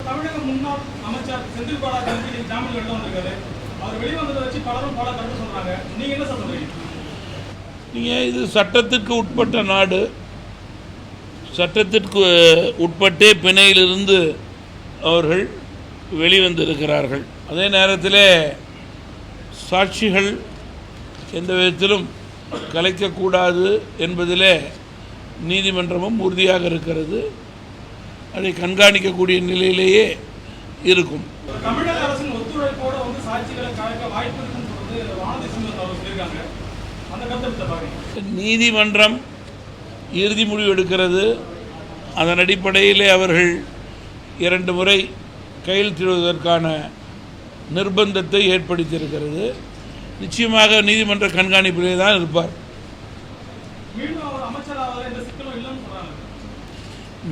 தமிழக முன்னாள் அமைச்சர் செந்தில் பாலாஜி ஜாமீன் வெளில வந்திருக்காரு. அவர் வெளிவந்ததை வச்சு பலரும் பல கருத்து சொல்றாங்க. நீங்க என்ன சொல்றீங்க? நீங்கள் இது சட்டத்திற்கு உட்பட்ட நாடு, சட்டத்திற்கு உட்பட்டே பிணையிலிருந்து அவர்கள் வெளிவந்திருக்கிறார்கள். அதே நேரத்தில் சாட்சிகள் எந்த விதத்திலும் கலைக்கக்கூடாது என்பதிலே நீதிமன்றமும் உறுதியாக இருக்கிறது. அதை கண்காணிக்கக்கூடிய நிலையிலேயே இருக்கும். தமிழக அரசின் ஒத்துழைப்போடு வந்து சாட்சிகளை கலைக்க வாய்ப்பு இருக்குன்னு சொல்றது வானதி சிம்மன் அவர் சொல்லியிருக்காங்க. அந்த கருத்தை பாருங்க. நீதிமன்றம் இறுதி முடிவு எடுக்கிறது. அதன் அடிப்படையிலே அவர்கள் 2 முறை கையெழுத்திடுவதற்கான நிர்பந்தத்தை ஏற்படுத்தியிருக்கிறது. நிச்சயமாக நீதிமன்ற கண்காணிப்பிலே தான் இருப்பார்.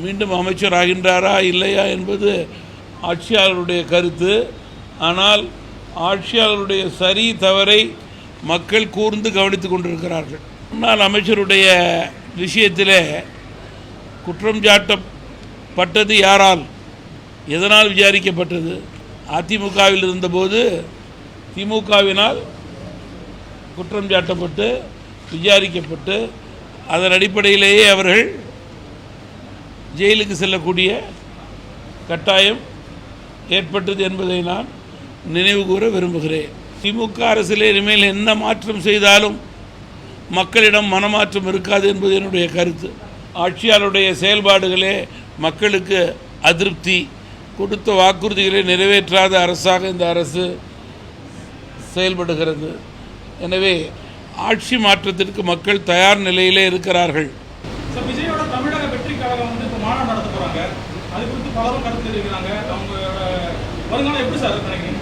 மீண்டும் அமைச்சர் ஆகின்றாரா இல்லையா என்பது ஆட்சியாளருடைய கருத்து. ஆனால் ஆட்சியாளருடைய சரி தவறை மக்கள் கூர்ந்து கவனித்து கொண்டிருக்கிறார்கள். முன்னாள் அமைச்சருடைய விஷயத்திலே குற்றம் சாட்டப்பட்டது யாரால், எதனால் விசாரிக்கப்பட்டது? அதிமுகவில் இருந்தபோது திமுகவினால் குற்றம் சாட்டப்பட்டு விசாரிக்கப்பட்டு அதன் அடிப்படையிலேயே அவர்கள் ஜெயிலுக்கு செல்லக்கூடிய கட்டாயம் ஏற்பட்டது என்பதை நான் நினைவு கூற விரும்புகிறேன். திமுக அரசிலே இனிமேல் என்ன மாற்றம் செய்தாலும் மக்களிடம் மனமாற்றம் இருக்காது என்பது என்னுடைய கருத்து. ஆட்சியாளருடைய செயல்பாடுகளே மக்களுக்கு அதிருப்தி, கொடுத்த வாக்குறுதிகளை நிறைவேற்றாத அரசாக இந்த அரசு செயல்படுகிறது. எனவே ஆட்சி மாற்றத்திற்கு மக்கள் தயார் நிலையிலே இருக்கிறார்கள். விஜயோட தமிழக வெற்றி கழகம் வந்து இப்போ மாநாடு நடத்த போறாங்க. அது குறித்து பலரும் கருத்து தெரிவிக்கிறாங்க. அவங்களோட வருங்காலம் எப்படி சார் நினைக்கிறீங்க?